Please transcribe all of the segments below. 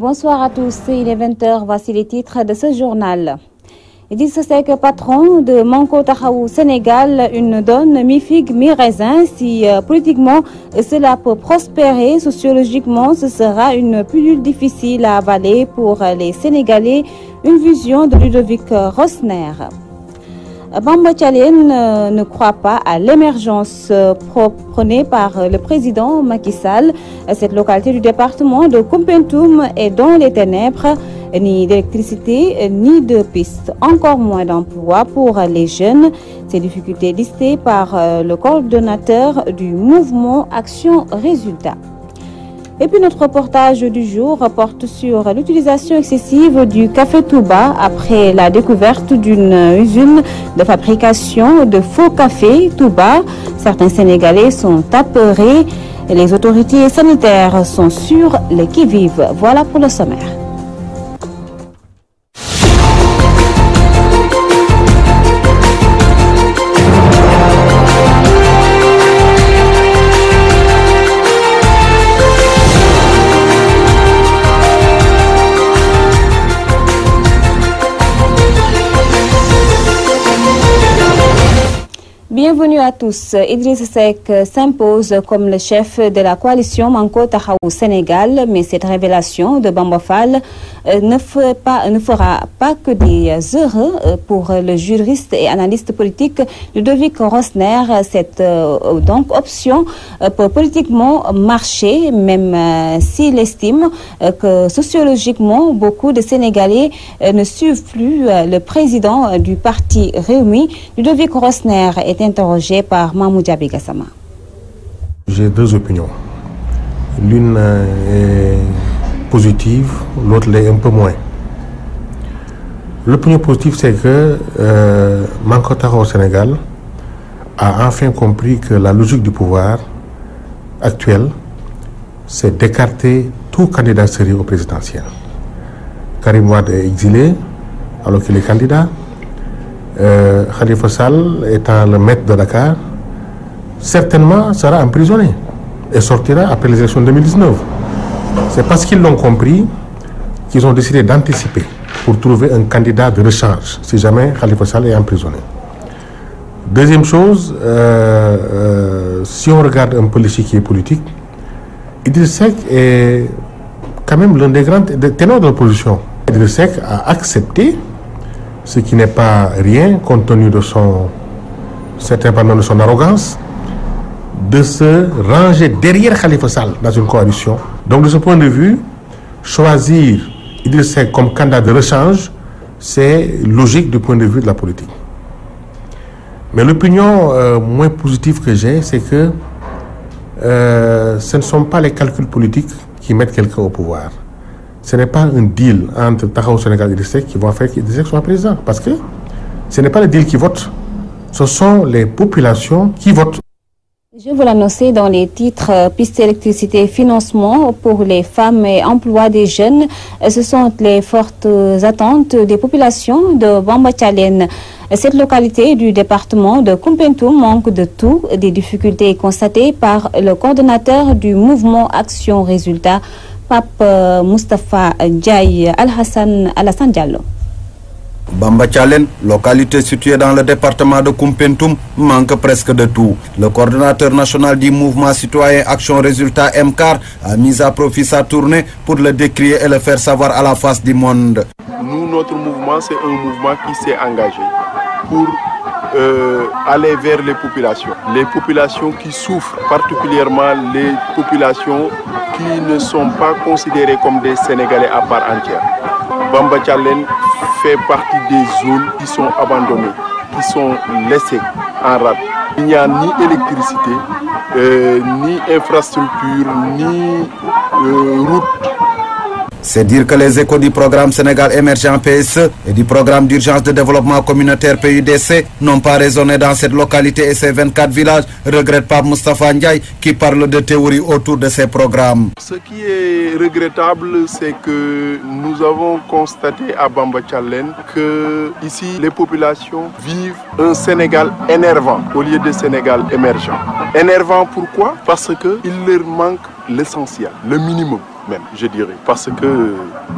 Bonsoir à tous, il est 20h, voici les titres de ce journal. Idrissa Seck, patron de Manko Taxawu Sénégal, une donne mi-figue, mi-raisin. Si politiquement cela peut prospérer, sociologiquement ce sera une pilule difficile à avaler pour les Sénégalais. Une vision de Ludovic Rosner. Bamba Tchalen ne croit pas à l'émergence prônée par le président Macky Sall. Cette localité du département de Koumpentoum est dans les ténèbres. Ni d'électricité, ni de pistes, encore moins d'emplois pour les jeunes. Ces difficultés listées par le coordonnateur du mouvement Action Résultat. Et puis notre reportage du jour porte sur l'utilisation excessive du café Touba après la découverte d'une usine de fabrication de faux café Touba. Certains Sénégalais sont apeurés et les autorités sanitaires sont sur les qui-vive. Voilà pour le sommaire. Bienvenue à tous. Idrissa Seck s'impose comme le chef de la coalition Manko Taxawu Sénégal, mais cette révélation de Bamba Fall ne fera pas que des heureux pour le juriste et analyste politique Ludovic Rosner. Cette donc option peut politiquement marcher, même s'il estime que sociologiquement beaucoup de Sénégalais ne suivent plus le président du parti Rewmi. Ludovic Rosner est interrogé par Mahmoud Diaby Gassama. J'ai deux opinions. L'une est positive, l'autre l'est un peu moins. L'opinion positive, c'est que Manko Taxawu Sénégal a enfin compris que la logique du pouvoir actuel, c'est d'écarter tout candidat sérieux au présidentiel. Karim Wade est exilé alors qu'il est candidat. Khalifa Sall, étant le maître de Dakar, certainement sera emprisonné et sortira après les élections de 2019. C'est parce qu'ils l'ont compris qu'ils ont décidé d'anticiper pour trouver un candidat de rechange si jamais Khalifa Sall est emprisonné. Deuxième chose, si on regarde un peu l'échiquier politique, Idrissa Seck est quand même l'un des grands ténors de l'opposition. Idrissa Seck a accepté, ce qui n'est pas rien compte tenu de de son arrogance, de se ranger derrière Khalifa Sall dans une coalition. Donc de ce point de vue, choisir Idrissa Seck comme candidat de rechange, c'est logique du point de vue de la politique. Mais l'opinion moins positive que j'ai, c'est que ce ne sont pas les calculs politiques qui mettent quelqu'un au pouvoir. Ce n'est pas un deal entre Taxawu Sénégal et Idrissa Seck qui va faire qu'Idrissa Seck soit président. Parce que ce n'est pas le deal qui vote, ce sont les populations qui votent. Je vous l'annonçais dans les titres, piste électricité, financement pour les femmes et emploi des jeunes. Ce sont les fortes attentes des populations de Bamba Tchalen. Cette localité du département de Koumpentoum manque de tout, des difficultés constatées par le coordonnateur du mouvement Action Résultat, Pape Moustapha Ndiaye Alassane Diallo. Bamba Tchalen, localité située dans le département de Koumpentoum, manque presque de tout. Le coordonnateur national du mouvement citoyen Action Résultat MCAR a mis à profit sa tournée pour le décrier et le faire savoir à la face du monde. Nous, notre mouvement, c'est un mouvement qui s'est engagé pour aller vers les populations qui souffrent, particulièrement les populations qui ne sont pas considérées comme des Sénégalais à part entière. Bamba Tchalen fait partie des zones qui sont abandonnées, qui sont laissées en rade. Il n'y a ni électricité, ni infrastructure, ni route. C'est dire que les échos du programme Sénégal émergent PSE et du programme d'urgence de développement communautaire PUDC n'ont pas résonné dans cette localité et ses 24 villages, regrette Pape Moustapha Ndiaye qui parle de théorie autour de ces programmes. Ce qui est regrettable, c'est que nous avons constaté à Bamba Tchalen que ici les populations vivent un Sénégal énervant au lieu de Sénégal émergent. Énervant pourquoi? Parce qu'il leur manque l'essentiel, le minimum. même, je dirais, parce que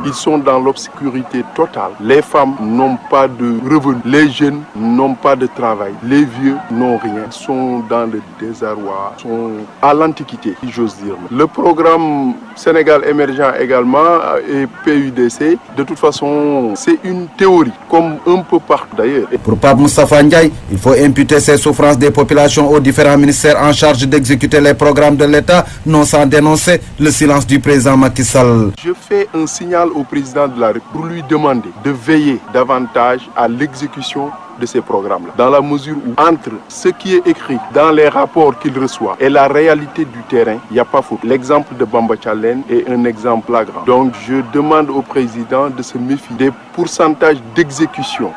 ils sont dans l'obscurité totale. Les femmes n'ont pas de revenus, les jeunes n'ont pas de travail, les vieux n'ont rien, sont dans le désarroi, sont à l'antiquité, j'ose dire. Le programme Sénégal émergent également et PUDC, de toute façon, c'est une théorie, comme un peu partout d'ailleurs. Pour Pape Moustapha Ndiaye, il faut imputer ces souffrances des populations aux différents ministères en charge d'exécuter les programmes de l'État, non sans dénoncer le silence du président Macky Sall. Je fais un signal au président de la République pour lui demander de veiller davantage à l'exécution de ces programmes-là, dans la mesure où entre ce qui est écrit dans les rapports qu'il reçoit et la réalité du terrain, il n'y a pas faute. L'exemple de Bamba Tchalen est un exemple flagrant. Donc je demande au président de se méfier des pourcentages d'exécution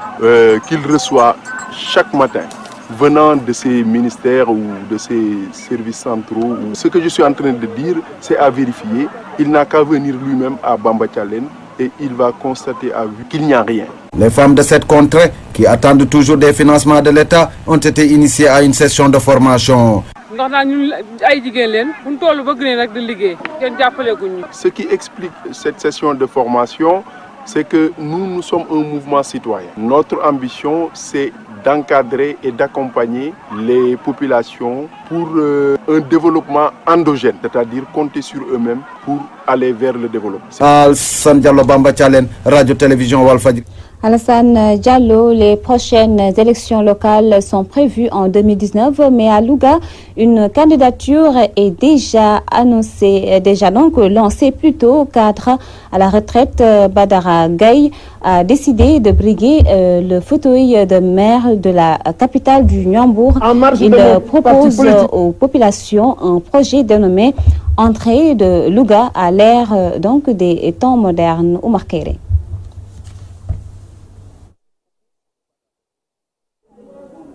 qu'il reçoit chaque matin venant de ces ministères ou de ces services centraux. Ce que je suis en train de dire, c'est à vérifier. Il n'a qu'à venir lui-même à Bamba Tchalen et il va constater à vue qu'il n'y a rien. Les femmes de cette contrée, qui attendent toujours des financements de l'État, ont été initiées à une session de formation. Ce qui explique cette session de formation, c'est que nous sommes un mouvement citoyen. Notre ambition, c'est d'encadrer et d'accompagner les populations pour un développement endogène, c'est-à-dire compter sur eux-mêmes pour aller vers le développement. Alassane Diallo, Bamba Tchalen, Radio-Télévision Walfadjri. Alassane Diallo, les prochaines élections locales sont prévues en 2019, mais à Louga, une candidature est déjà annoncée, donc lancée plus tôt. Cadre à la retraite, Badara Gaye a décidé de briguer le fauteuil de maire de la capitale du Niambour. Il propose aux populations un projet dénommé Entrée de Louga à l'ère donc des temps modernes. Oumar Kéré.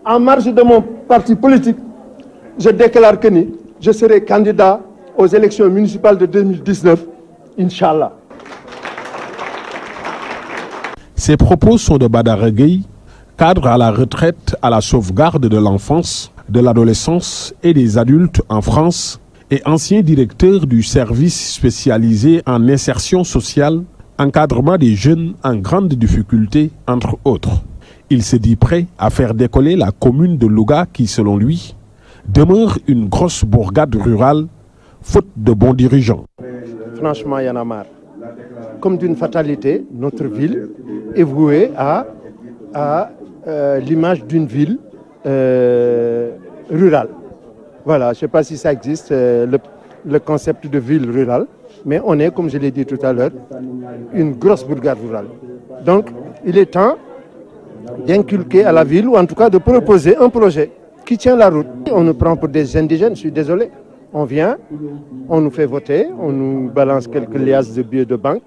En marge de mon parti politique, je déclare que je serai candidat aux élections municipales de 2019, Inch'Allah. Ces propos sont de Badara Gaye, cadre à la retraite à la sauvegarde de l'enfance, de l'adolescence et des adultes en France et ancien directeur du service spécialisé en insertion sociale, encadrement des jeunes en grande difficulté, entre autres. Il se dit prêt à faire décoller la commune de Louga qui, selon lui, demeure une grosse bourgade rurale, faute de bons dirigeants. Franchement, il y en a marre. Comme d'une fatalité, notre ville est vouée à l'image d'une ville rurale. Voilà, je ne sais pas si ça existe, le concept de ville rurale, mais on est, comme je l'ai dit tout à l'heure, une grosse bourgade rurale. Donc, il est temps d'inculquer à la ville, ou en tout cas de proposer un projet qui tient la route. On nous prend pour des indigènes, je suis désolé. On vient, on nous fait voter, on nous balance quelques liasses de billets de banque.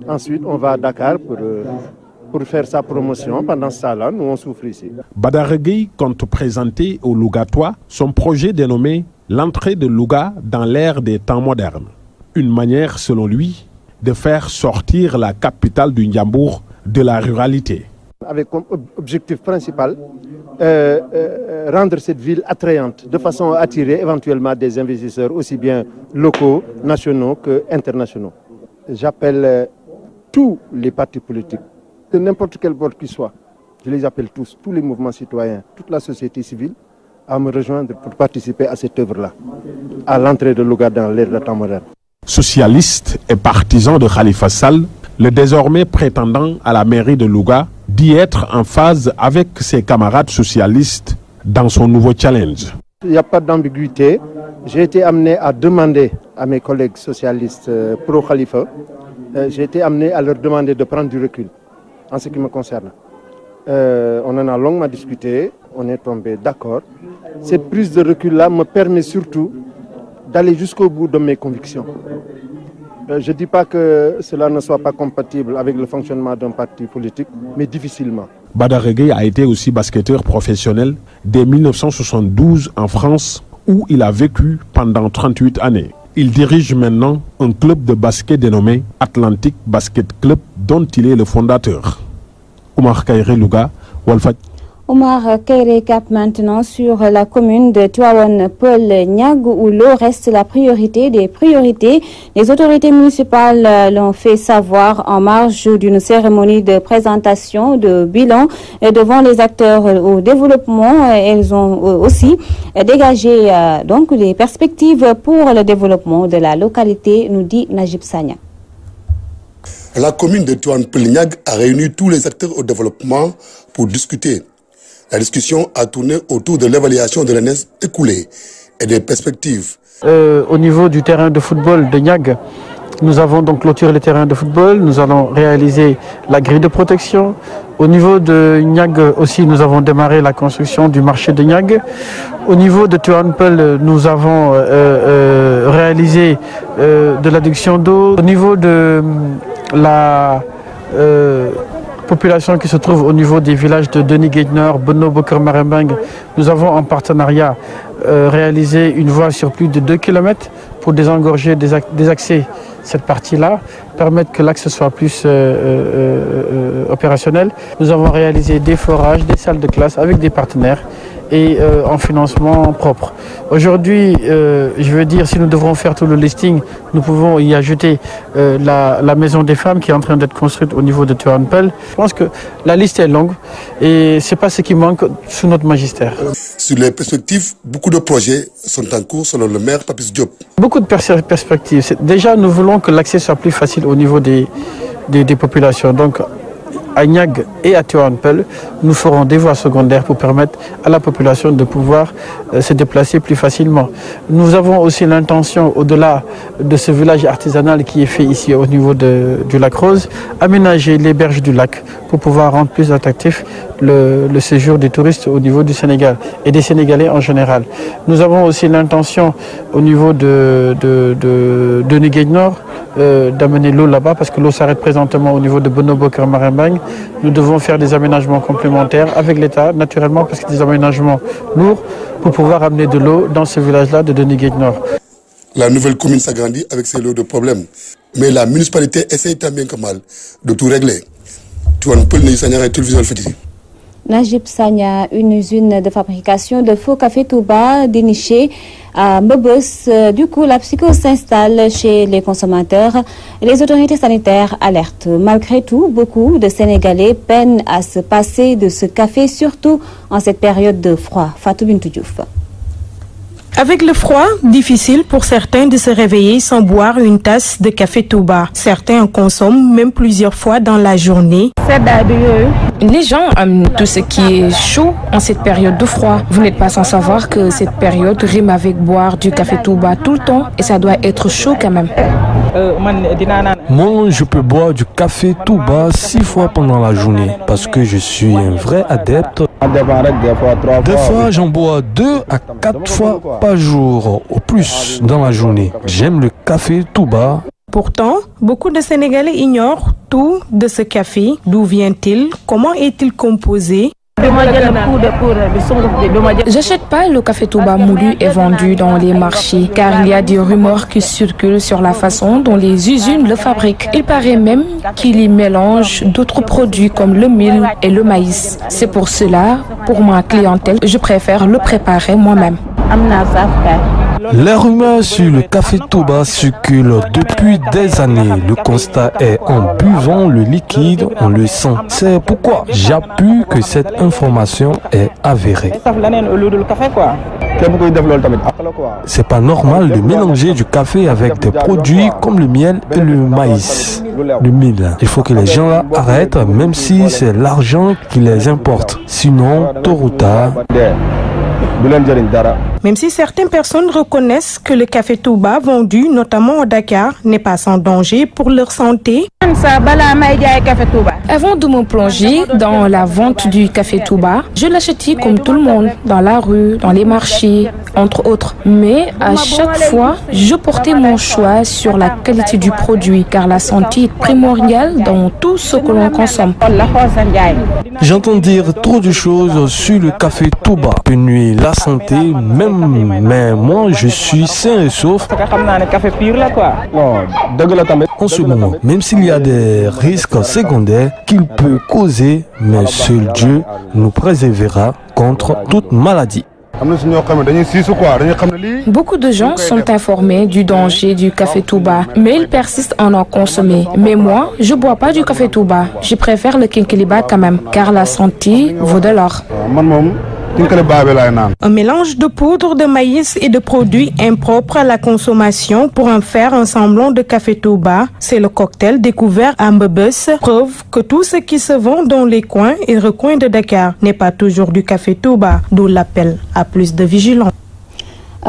Ensuite, on va à Dakar pour faire sa promotion. Pendant ce temps-là, nous, on souffre ici. Badara Gaye compte présenter aux Lougatois son projet dénommé L'entrée de Louga dans l'ère des temps modernes. Une manière, selon lui, de faire sortir la capitale du Niambour de la ruralité. Avec comme objectif principal, rendre cette ville attrayante, de façon à attirer éventuellement des investisseurs aussi bien locaux, nationaux qu'internationaux. J'appelle tous les partis politiques, de n'importe quel bord qu'ils soient, je les appelle tous les mouvements citoyens, toute la société civile, à me rejoindre pour participer à cette œuvre-là, à l'entrée de Louga dans l'ère de temps moderne. Socialiste et partisan de Khalifa Sall, le désormais prétendant à la mairie de Louga dit être en phase avec ses camarades socialistes dans son nouveau challenge. Il n'y a pas d'ambiguïté. J'ai été amené à demander à mes collègues socialistes pro-Khalifa, j'ai été amené à leur demander de prendre du recul en ce qui me concerne. On en a longuement discuté, on est tombé d'accord. Cette prise de recul-là me permet surtout d'aller jusqu'au bout de mes convictions. Je ne dis pas que cela ne soit pas compatible avec le fonctionnement d'un parti politique, mais difficilement. Badara Gaye a été aussi basketteur professionnel dès 1972 en France, où il a vécu pendant 38 années. Il dirige maintenant un club de basket dénommé Atlantic Basket Club, dont il est le fondateur. Oumar Kairé Louga, Walfadjri. Omar Kairé cap maintenant sur la commune de Tivaouane Peulh Niague où l'eau reste la priorité des priorités. Les autorités municipales l'ont fait savoir en marge d'une cérémonie de présentation de bilan devant les acteurs au développement. Elles ont aussi dégagé donc les perspectives pour le développement de la localité, nous dit Najib Sagna. La commune de Tivaouane Peulh Niague a réuni tous les acteurs au développement pour discuter. La discussion a tourné autour de l'évaluation de l'année écoulée et des perspectives. Au niveau du terrain de football de Niague, nous avons donc clôturé le terrain de football, nous allons réaliser la grille de protection. Au niveau de Niague aussi, nous avons démarré la construction du marché de Niague. Au niveau de Tivaouane Peulh, nous avons réalisé de l'adduction d'eau. Au niveau de la population qui se trouve au niveau des villages de Denis Guédnor, Bono, Boker Marembang, nous avons en partenariat réalisé une voie sur plus de 2 km pour désengorger, désaxer cette partie-là, permettre que l'axe soit plus opérationnel. Nous avons réalisé des forages, des salles de classe avec des partenaires et en financement propre. Aujourd'hui, je veux dire, si nous devrons faire tout le listing, nous pouvons y ajouter la maison des femmes qui est en train d'être construite au niveau de Tivaouane Peulh. Je pense que la liste est longue et ce n'est pas ce qui manque sous notre magistère. Sur les perspectives, beaucoup de projets sont en cours selon le maire Papis Diop. Beaucoup de perspectives. Déjà, nous voulons que l'accès soit plus facile au niveau des populations. Donc, à Niague et à Tivaouane Peulh, nous ferons des voies secondaires pour permettre à la population de pouvoir se déplacer plus facilement. Nous avons aussi l'intention, au-delà de ce village artisanal qui est fait ici au niveau du lac Rose, aménager les berges du lac pour pouvoir rendre plus attractif le séjour des touristes au niveau du Sénégal et des Sénégalais en général. Nous avons aussi l'intention au niveau de Denis Guédnor d'amener l'eau là-bas parce que l'eau s'arrête présentement au niveau de Bono Boker Marembang. Nous devons faire des aménagements complémentaires avec l'État, naturellement, parce que des aménagements lourds pour pouvoir amener de l'eau dans ce village-là de Denis Guédnor. La nouvelle commune s'agrandit avec ses lots de problèmes, mais la municipalité essaye tant bien que mal de tout régler. Tivaouane Peulh Niague, télévision Alfayda. Najib Sagna, une usine de fabrication de faux café Touba dénichée à Mbebes. Du coup, la psychose s'installe chez les consommateurs. Les autorités sanitaires alertent. Malgré tout, beaucoup de Sénégalais peinent à se passer de ce café, surtout en cette période de froid. Fatou Bintou Diouf. Avec le froid, difficile pour certains de se réveiller sans boire une tasse de café Touba. Certains en consomment même plusieurs fois dans la journée. Les gens aiment tout ce qui est chaud en cette période de froid. Vous n'êtes pas sans savoir que cette période rime avec boire du café Touba tout le temps et ça doit être chaud quand même. Moi, je peux boire du café Touba 6 fois pendant la journée parce que je suis un vrai adepte. Des fois, j'en bois 2 à 4 fois par jour, au plus dans la journée. J'aime le café Touba. Pourtant, beaucoup de Sénégalais ignorent tout de ce café. D'où vient-il? Comment est-il composé? J'achète pas le café Touba moulu et vendu dans les marchés car il y a des rumeurs qui circulent sur la façon dont les usines le fabriquent. Il paraît même qu'ils y mélangent d'autres produits comme le mil et le maïs. C'est pour cela, pour ma clientèle, je préfère le préparer moi-même. Les rumeurs sur le café Touba circulent depuis des années. Le constat est en buvant le liquide, on le sent. C'est pourquoi j'appuie que cette information est avérée. C'est pas normal de mélanger du café avec des produits comme le miel et le maïs. Le mil. Il faut que les gens arrêtent, même si c'est l'argent qui les importe. Sinon, tôt ou tard. Même si certaines personnes reconnaissent que le café Touba vendu, notamment au Dakar, n'est pas sans danger pour leur santé. Avant de me plonger dans la vente du café Touba, je l'achetais comme tout le monde, dans la rue, dans les marchés, entre autres. Mais à chaque fois, je portais mon choix sur la qualité du produit, car la santé est primordiale dans tout ce que l'on consomme. J'entends dire trop de choses sur le café Touba. Peut nuire la santé, mais moi je suis sain et sauf. En ce moment, même s'il y a des risques secondaires qu'il peut causer, mais seul Dieu nous préservera contre toute maladie. Beaucoup de gens sont informés du danger du café Touba, mais ils persistent à en consommer. Mais moi, je ne bois pas du café Touba. Je préfère le Kinkeliba quand même, car la santé vaut de l'or. Un mélange de poudre de maïs et de produits impropres à la consommation pour en faire un semblant de café Touba. C'est le cocktail découvert à Mbebes, preuve que tout ce qui se vend dans les coins et recoins de Dakar n'est pas toujours du café Touba, d'où l'appel à plus de vigilance.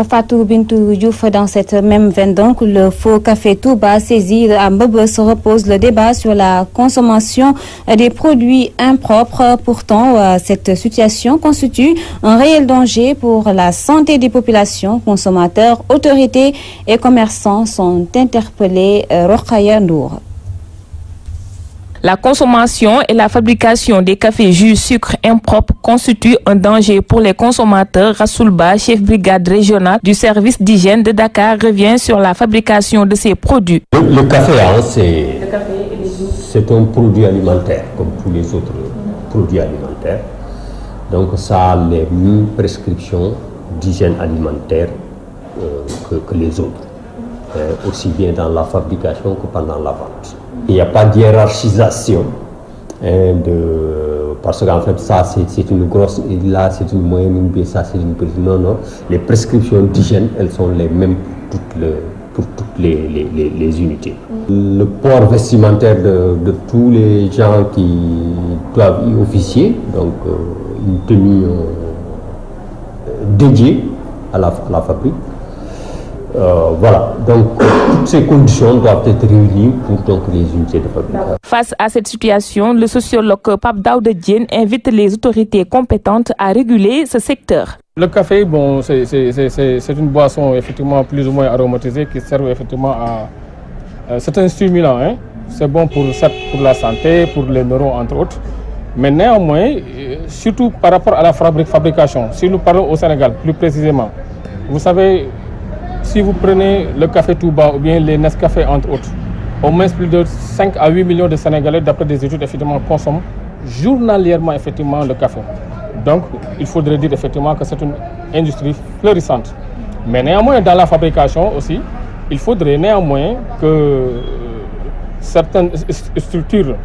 Fatou Bintou Diouf, dans cette même veine donc, le faux café Touba saisi à Mbebes repose le débat sur la consommation des produits impropres. Pourtant, cette situation constitue un réel danger pour la santé des populations. Consommateurs, autorités et commerçants sont interpellés. Rokhaya Ndour. La consommation et la fabrication des cafés jus sucre impropres constituent un danger pour les consommateurs. Rassoulba, chef brigade régional du service d'hygiène de Dakar, revient sur la fabrication de ces produits. Le café, c'est un produit alimentaire comme tous les autres produits alimentaires. Donc ça a les mêmes prescriptions d'hygiène alimentaire que les autres, aussi bien dans la fabrication que pendant la vente. Il n'y a pas de hiérarchisation, parce qu'en fait ça c'est une grosse, et là c'est une moyenne, ça c'est une petite. Non, les prescriptions d'hygiène, elles sont les mêmes pour toutes les unités. Le port vestimentaire de tous les gens qui doivent y officier, donc une tenue dédiée à la fabrique. Voilà, donc toutes ces conditions doivent être réunies pour donc, les unités de fabrication. Face à cette situation, le sociologue Pape Daouda Diène invite les autorités compétentes à réguler ce secteur. Le café, bon, c'est une boisson effectivement plus ou moins aromatisée qui sert effectivement à... c'est un stimulant, hein? C'est bon pour la santé, pour les neurones entre autres. Mais néanmoins, surtout par rapport à la fabrication, si nous parlons au Sénégal plus précisément, vous savez... Si vous prenez le café Touba ou bien les Nescafé entre autres, au moins plus de 5 à 8 millions de Sénégalais, d'après des études, effectivement, consomment journalièrement effectivement, le café. Donc, il faudrait dire effectivement que c'est une industrie florissante. Mais néanmoins, dans la fabrication aussi, il faudrait néanmoins que certaines structures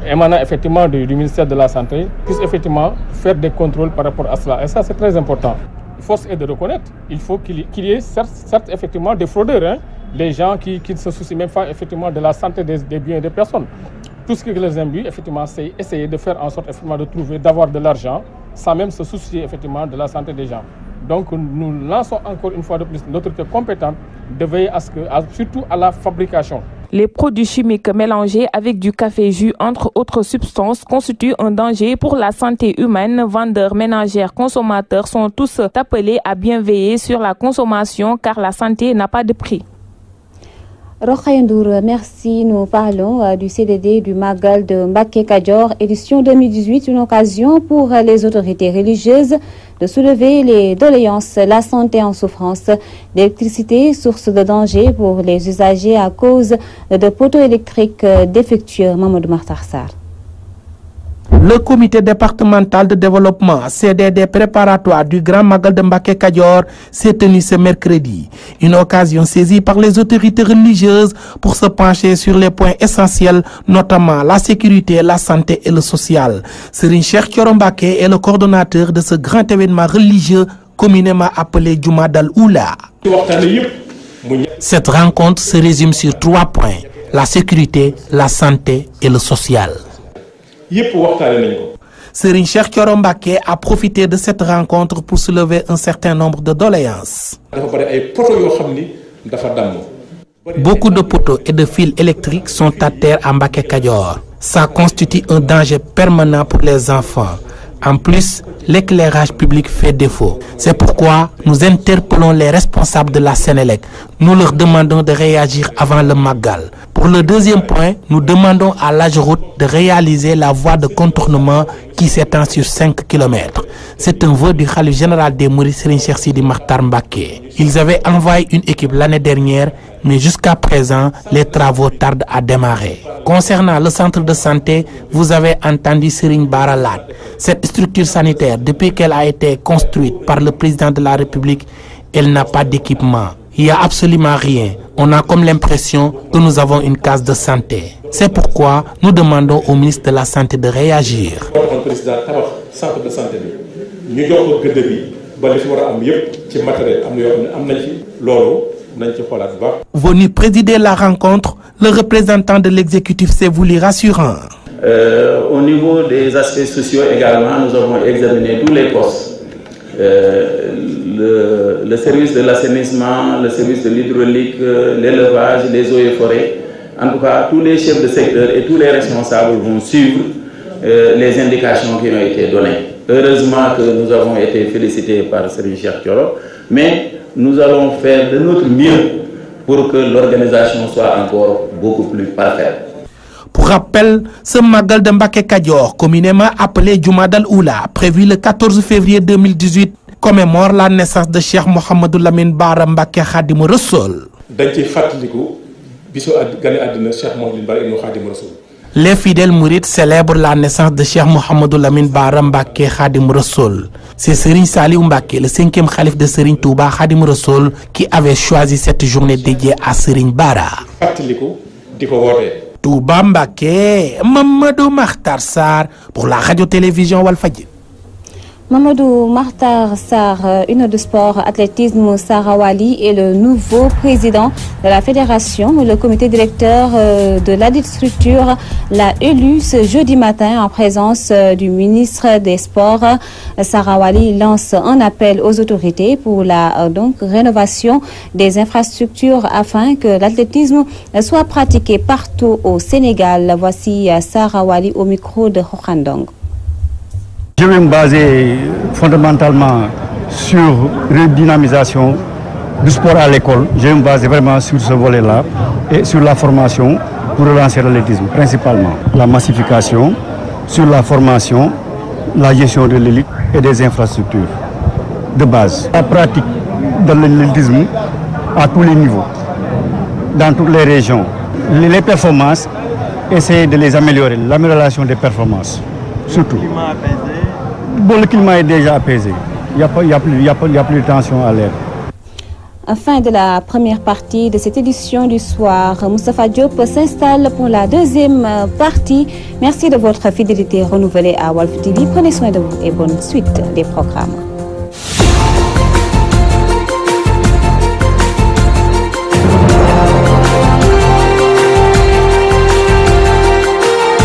émanant effectivement du ministère de la Santé puissent effectivement faire des contrôles par rapport à cela. Et ça, c'est très important. Force est de reconnaître, il faut qu'il y ait certes effectivement des fraudeurs, hein, des gens qui ne se soucient même pas effectivement de la santé des biens et des personnes. Tout ce qui les imbue, effectivement, c'est essayer de faire en sorte effectivement de trouver, d'avoir de l'argent, sans même se soucier effectivement de la santé des gens. Donc nous lançons encore une fois de plus l'autorité compétente de veiller surtout à la fabrication. Les produits chimiques mélangés avec du café jus, entre autres substances, constituent un danger pour la santé humaine. Vendeurs, ménagères, consommateurs sont tous appelés à bien veiller sur la consommation car la santé n'a pas de prix. Rokhaya Ndour, merci. Nous parlons du CDD du Magal de Mbacké Kadior, édition 2018, une occasion pour les autorités religieuses de soulever les doléances, la santé en souffrance, l'électricité, source de danger pour les usagers à cause de poteaux électriques défectueux. Mamadou Martarsar. Le comité départemental de développement CDD préparatoire du Grand Magal de Mbacké Kadior s'est tenu ce mercredi. Une occasion saisie par les autorités religieuses pour se pencher sur les points essentiels, notamment la sécurité, la santé et le social. Serigne Cheikh Thioro Mbacké est le coordonnateur de ce grand événement religieux communément appelé Juma Dal Oula. Cette rencontre se résume sur 3 points: la sécurité, la santé et le social. Serigne Cheikh Thioro Mbacké a profité de cette rencontre pour soulever un certain nombre de doléances. Beaucoup de poteaux et de fils électriques sont à terre à Mbacké Kadior. Ça constitue un danger permanent pour les enfants. En plus, l'éclairage public fait défaut. C'est pourquoi nous interpellons les responsables de la Sénélec. Nous leur demandons de réagir avant le Magal. Pour le deuxième point, nous demandons à l'AGEROUTE de réaliser la voie de contournement qui s'étend sur 5 km. C'est un vœu du khalife général des Mourides Serigne Cheikh Sidi Makhtar Mbacké. Ils avaient envoyé une équipe l'année dernière, mais jusqu'à présent, les travaux tardent à démarrer. Concernant le centre de santé, vous avez entendu Serigne Bara Lat. Cette structure sanitaire, depuis qu'elle a été construite par le président de la République, elle n'a pas d'équipement. Il n'y a absolument rien. On a comme l'impression que nous avons une case de santé. C'est pourquoi nous demandons au ministre de la Santé de réagir. Venu présider la rencontre, le représentant de l'exécutif s'est voulu rassurant. Au niveau des aspects sociaux également, nous avons examiné tous les postes. Le service de l'assainissement, le service de l'hydraulique, l'élevage, les eaux et forêts. En tout cas, tous les chefs de secteur et tous les responsables vont suivre les indications qui ont été données. Heureusement que nous avons été félicités par Serigne Cheikh Thioro, mais nous allons faire de notre mieux pour que l'organisation soit encore beaucoup plus parfaite. Pour rappel, ce Magal de Mbacké Kadior, communément appelé Jumadal Oula, prévu le 14 février 2018, commémore la naissance de Cheikh Mouhamadou Lamine Bara Mbacké Khadimou Rassoul. Les fidèles mourides célèbrent la naissance de Cheikh Mouhamadou Lamine Bara Mbacké Khadimou Rassoul. C'est Serigne Saliou Mbacké, le 5e khalife de Serigne Touba Khadimou Rassoul, qui avait choisi cette journée dédiée à Serigne Bara. Touba Mbacké, Mamadou Makhtar Sarr pour la radio-télévision Walfadjri. Mamadou Makhtar Sarr, une de sport athlétisme, Sarah Wali est le nouveau président de la fédération. Le comité directeur de ladite structure l'a élu ce jeudi matin en présence du ministre des Sports. Sarah Wali lance un appel aux autorités pour la rénovation des infrastructures afin que l'athlétisme soit pratiqué partout au Sénégal. Voici Sarah Wali au micro de Khokhandong. Je vais me baser fondamentalement sur redynamisation du sport à l'école. Je vais me baser vraiment sur ce volet-là et sur la formation pour relancer l'athlétisme, principalement. La massification, sur la formation, la gestion de l'élite et des infrastructures de base. La pratique de l'athlétisme à tous les niveaux, dans toutes les régions. Les performances, essayer de les améliorer, l'amélioration des performances, surtout. Bon, le climat est déjà apaisé. Il n'y a plus de tension à l'air. Fin de la première partie de cette édition du soir. Moustapha Diop s'installe pour la deuxième partie. Merci de votre fidélité renouvelée à Walf TV. Prenez soin de vous et bonne suite des programmes.